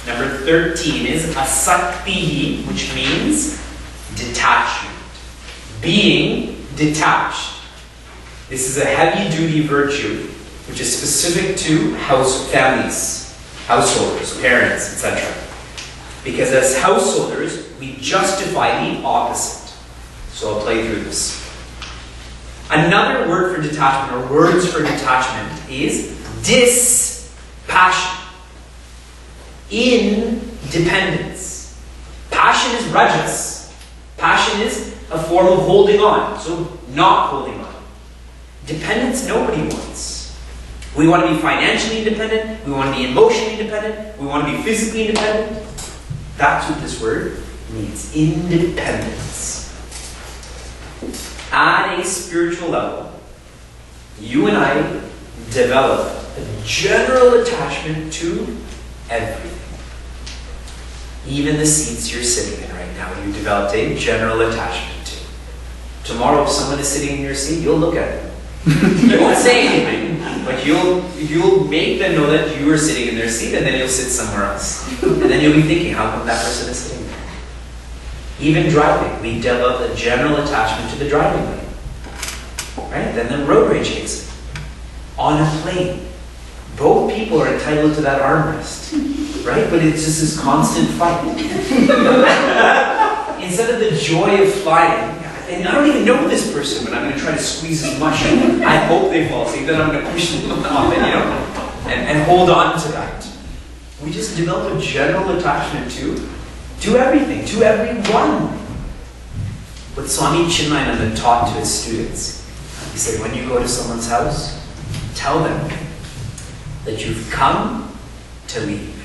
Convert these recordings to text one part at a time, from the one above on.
Number 13 is asaktihi, which means detachment. Being detached. This is a heavy-duty virtue which is specific to families, householders, parents, etc. Because as householders, we justify the opposite. So I'll play through this. Another word for detachment, or words for detachment, is dispassion. Independence. Passion is rajas. Passion is a form of holding on, so not holding on. Dependence nobody wants. We want to be financially independent, we want to be emotionally independent, we want to be physically independent. That's what this word means, independence. At a spiritual level, you and I develop a general attachment to everything. Even the seats you're sitting in right now, you developed a general attachment to. Tomorrow, if someone is sitting in your seat, you'll look at them. You won't say anything, but you'll make them know that you are sitting in their seat, and then you'll sit somewhere else. And then you'll be thinking, how come that person is sitting there? Even driving, we develop a general attachment to the driving lane. Right? Then the road rage kicks in. On a plane, both people are entitled to that armrest. Right? But it's just this constant fight. Instead of the joy of flying, and I don't even know this person, but I'm going to try to squeeze as much. I hope they fall asleep, then I'm going to push them off and hold on to that. We just develop a general attachment to everything, to everyone. What Swami Chinmaya taught to his students, he said, when you go to someone's house, tell them that you've come to leave.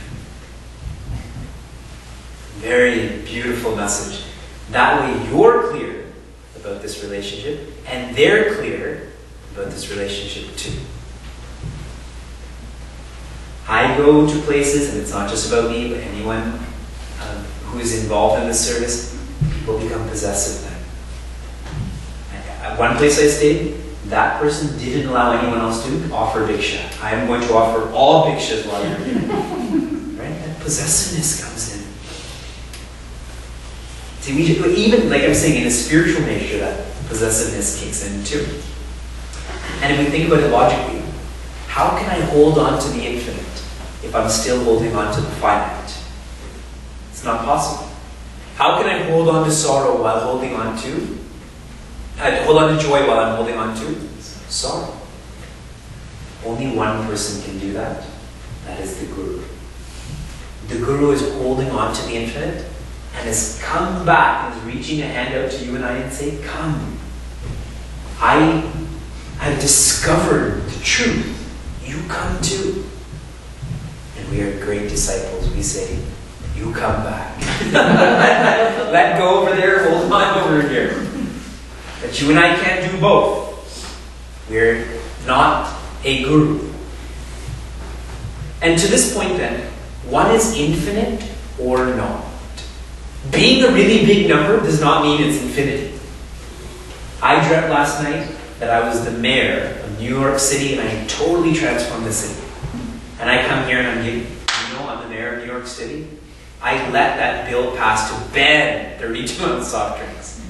Very beautiful message. That way you're clear about this relationship, and they're clear about this relationship too. I go to places, and it's not just about me, but anyone who is involved in this service, people become possessive then. At one place I stayed, that person didn't allow anyone else to offer bhiksha. I am going to offer all bhikshas while you're here. Right? That possessiveness comes in. See, even, like I'm saying, in a spiritual nature, that possessiveness kicks in too. And if we think about it logically, how can I hold on to the infinite if I'm still holding on to the finite? It's not possible. How can I hold on to sorrow while holding on to hold on to joy while I'm holding on to sorrow? Only one person can do that. That is the Guru. The Guru is holding on to the infinite and has come back and is reaching a hand out to you and I and say, come. I have discovered the truth. You come too. And we are great disciples. We say, you come back. Let go over there, hold on over here. But you and I can't do both. We're not a guru. And to this point then, one is infinite or not. Being a really big number does not mean it's infinity. I dreamt last night that I was the mayor of New York City and I totally transformed the city. And I come here and I'm the mayor of New York City. I let that bill pass to ban 32-ounce soft drinks.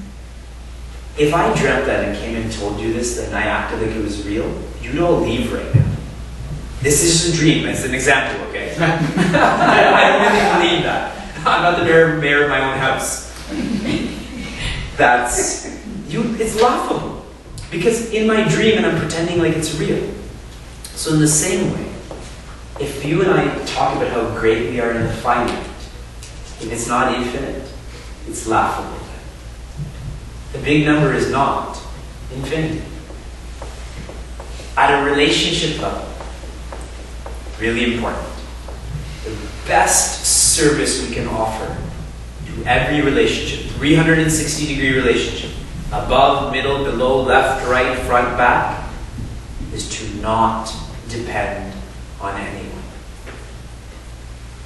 If I dreamt that and came and told you this, then I acted like it was real, you'd all leave right now. This is just a dream. It's an example, okay? I don't really believe that. I'm not the mayor of my own house. It's laughable. Because in my dream, and I'm pretending like it's real. So in the same way, if you and I talk about how great we are in the finite, if it's not infinite, it's laughable. The big number is not infinity. At a relationship level, really important. The best service we can offer to every relationship, 360-degree relationship, above, middle, below, left, right, front, back, is to not depend on anyone.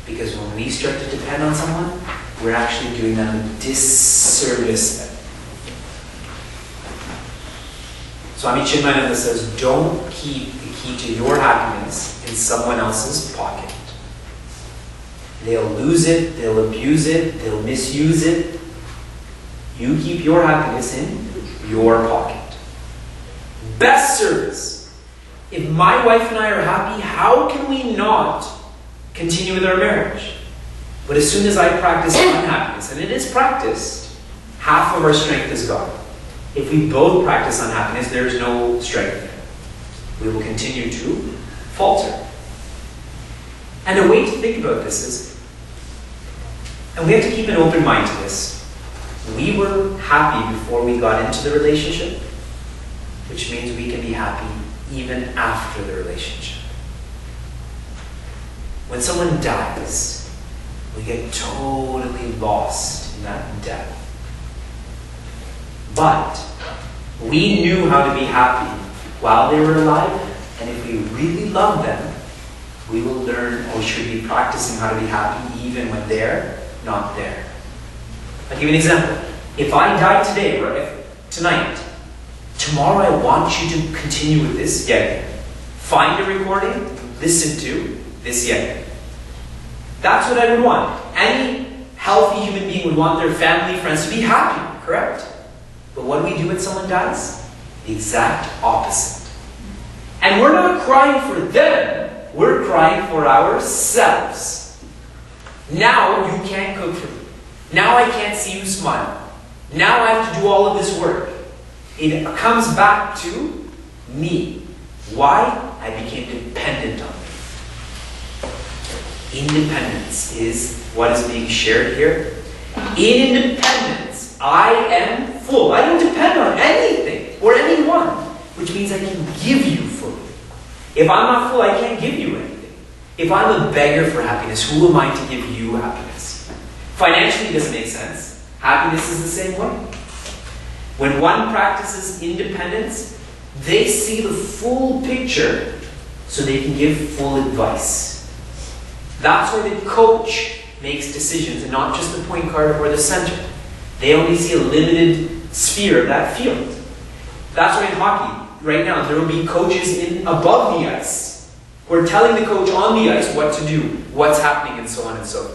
Because when we start to depend on someone, we're actually doing them a disservice. Swami Chinmaya says, don't keep the key to your happiness in someone else's pocket. They'll lose it, they'll abuse it, they'll misuse it. You keep your happiness in your pocket. Best service. If my wife and I are happy, how can we not continue with our marriage? But as soon as I practice unhappiness, and it is practiced, half of our strength is gone. If we both practice unhappiness, there is no strength there. We will continue to falter. And a way to think about this is, and we have to keep an open mind to this, we were happy before we got into the relationship, which means we can be happy even after the relationship. When someone dies, we get totally lost in that death. But we knew how to be happy while they were alive, and if we really love them, we will learn, or should be practicing how to be happy even when they're not there. I'll give you an example. If I die today, or if tonight, tomorrow I want you to continue with this yet. Find a recording, listen to this yet. That's what I would want. Any healthy human being would want their family, friends to be happy, correct? But what do we do when someone dies? The exact opposite. And we're not crying for them, we're crying for ourselves. Now you can't cook for me. Now I can't see you smile. Now I have to do all of this work. It comes back to me. Why? I became dependent on you. Independence is what is being shared here. In independence, I am full. I don't depend on anything or anyone, which means I can give you fully. If I'm not full, I can't give you anything. If I'm a beggar for happiness, who am I to give you happiness? Financially, it doesn't make sense. Happiness is the same way. When one practices independence, they see the full picture so they can give full advice. That's why the coach makes decisions and not just the point guard or the center. They only see a limited sphere of that field. That's why in hockey, right now, there will be coaches above the ice who are telling the coach on the ice what to do, what's happening, and so on and so forth.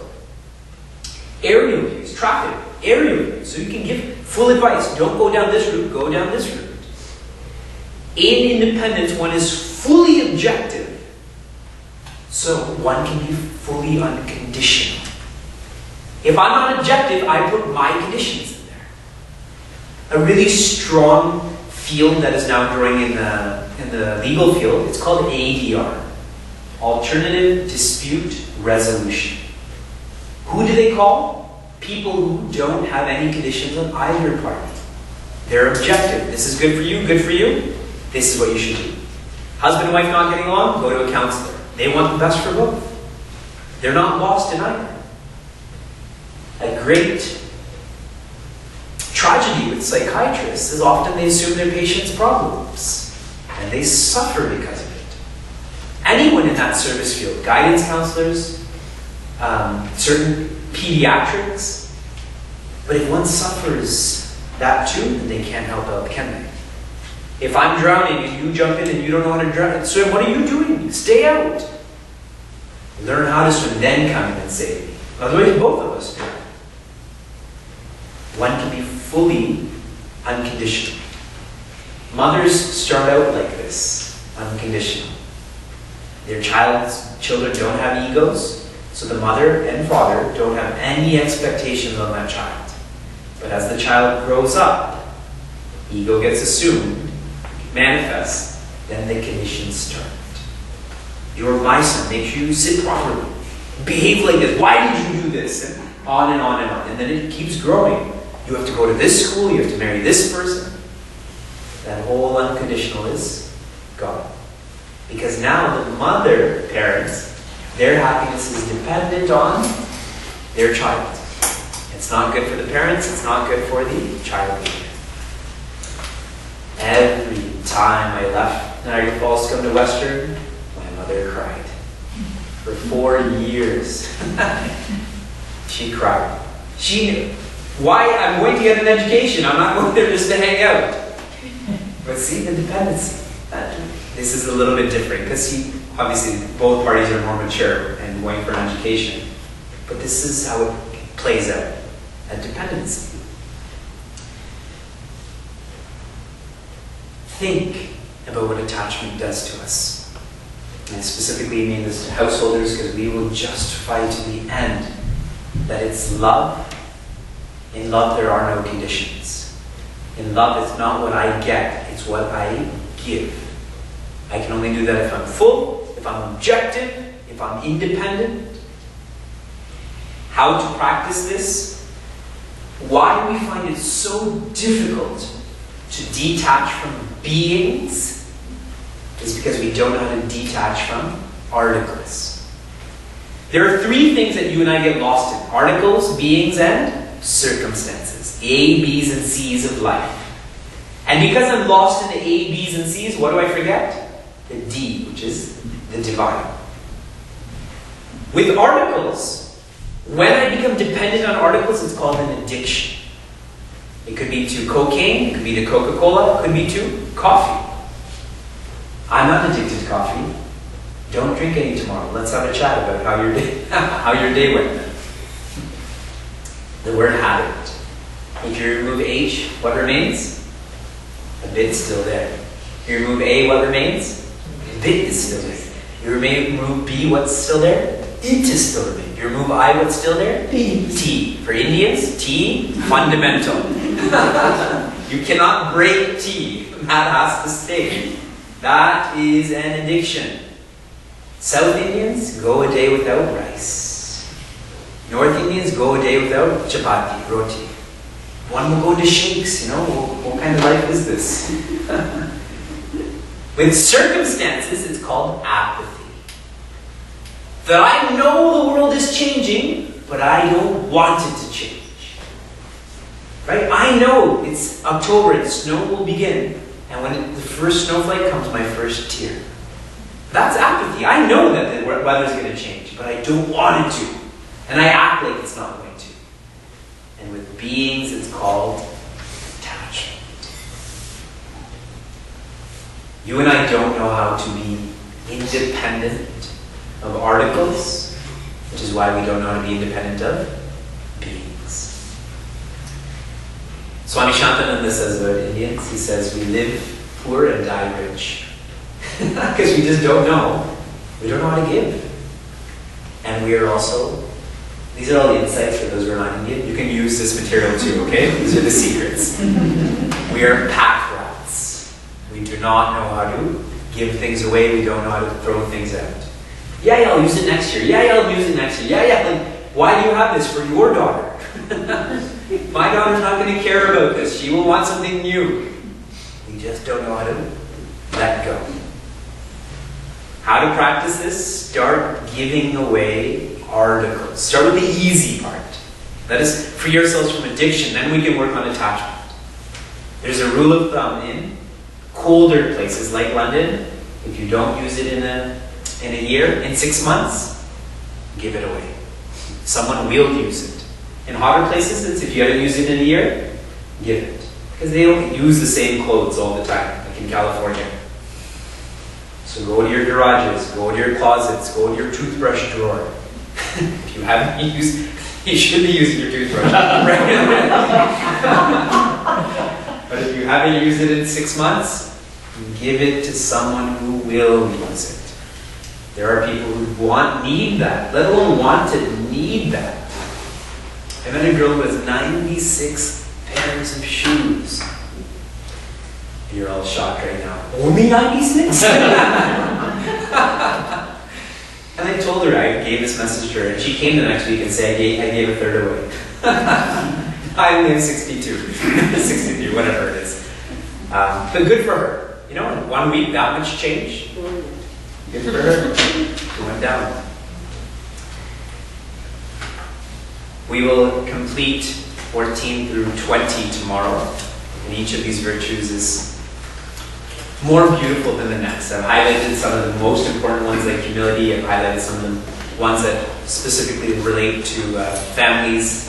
Aerial views, traffic, aerial views, so you can give full advice. Don't go down this route, go down this route. In independence, one is fully objective, so one can be fully unconditional. If I'm not objective, I put my conditions in there. A really strong field that is now growing in the legal field, it's called ADR. Alternative Dispute Resolution. Who do they call? People who don't have any conditions on either party. They're objective. This is good for you, good for you. This is what you should do. Husband and wife not getting along, go to a counselor. They want the best for both. They're not lost in either. A great tragedy with psychiatrists is often they assume their patient's problems and they suffer because of it. Anyone in that service field, guidance counselors, certain pediatrics, but if one suffers that too, then they can't help out, can they? If I'm drowning and you jump in and you don't know how to swim, what are you doing? Stay out. Learn how to swim, then come in and save me. Otherwise, both of us do. One can be fully unconditional. Mothers start out like this, unconditional. Their children don't have egos, so the mother and father don't have any expectations on that child. But as the child grows up, ego gets assumed, manifests, then the conditions start. You're my son, make sure you sit properly. Behave like this. Why did you do this? And on and on and on. And then it keeps growing. You have to go to this school, you have to marry this person. That whole unconditional is gone. Because now the mother, parents, their happiness is dependent on their child. It's not good for the parents, it's not good for the child either. Every time I left Niagara Falls to come to Western, my mother cried. For 4 years. She cried. She knew. Why? I'm going to get an education. I'm not going there just to hang out. But see, the dependency. This is a little bit different because obviously both parties are more mature and going for an education. But this is how it plays out at dependency. Think about what attachment does to us. And I specifically mean this to householders because we will justify to the end that it's love. In love, there are no conditions. In love, it's not what I get, it's what I give. I can only do that if I'm full, if I'm objective, if I'm independent. How to practice this? Why we find it so difficult to detach from beings is because we don't know how to detach from articles. There are three things that you and I get lost in: articles, beings, and circumstances. A, B's, and C's of life. And because I'm lost in the A, B's, and C's, what do I forget? The D, which is the divine. With articles, when I become dependent on articles, it's called an addiction. It could be to cocaine, it could be to Coca-Cola, it could be to coffee. I'm not addicted to coffee. Don't drink any tomorrow. Let's have a chat about how your day went. The word habit. If you remove H, what remains? A bit is still there. You remove A, what remains? A bit is still there. You remove B, what's still there? It is still there. You remove I, what's still there? T. For Indians, T, fundamental. You cannot break T. That has to stay. That is an addiction. South Indians, go a day without rice. North Indians, go a day without chapati, roti. One will go into shakes, what kind of life is this? With circumstances, it's called apathy. That I know the world is changing, but I don't want it to change. Right? I know it's October and snow will begin. And when the first snowflake comes, my first tear. That's apathy. I know that the weather's going to change, but I don't want it to. And I act like it's not going to. And with beings, it's called attachment. You and I don't know how to be independent of articles, which is why we don't know how to be independent of beings. Swami Shantananda says about Indians, he says, we live poor and die rich. Because we just don't know. We don't know how to give. And we are also, these are all the insights for those who are not Indian. You can use this material too, okay? These are the secrets. We are pack rats. We do not know how to give things away. We don't know how to throw things out. Yeah, I'll use it next year. Yeah, I'll use it next year. Yeah, like, why do you have this for your daughter? My daughter's not going to care about this. She will want something new. We just don't know how to let go. How to practice this? Start giving away articles. Start with the easy part. That is, free yourselves from addiction. Then we can work on attachment. There's a rule of thumb in colder places like London. If you don't use it in a year, in 6 months, give it away. Someone will use it. In hotter places, it's if you haven't used it in a year, give it. Because they don't use the same clothes all the time, like in California. So go to your garages, go to your closets, go to your toothbrush drawer. If you haven't used, you should be using your toothbrush. But if you haven't used it in 6 months, give it to someone who will use it. There are people who need that, let alone want it, need that. I met a girl who has 96 pairs of shoes. You're all shocked right now. Only 96? And I told her, I gave this message to her, and she came the next week and said, I gave a third away. I only have 62, 63, whatever it is. But good for her. In 1 week, that much change. Good for her. She went down. We will complete 14 through 20 tomorrow. And each of these virtues is more beautiful than the next. I've highlighted some of the most important ones like humility. I've highlighted some of the ones that specifically relate to families.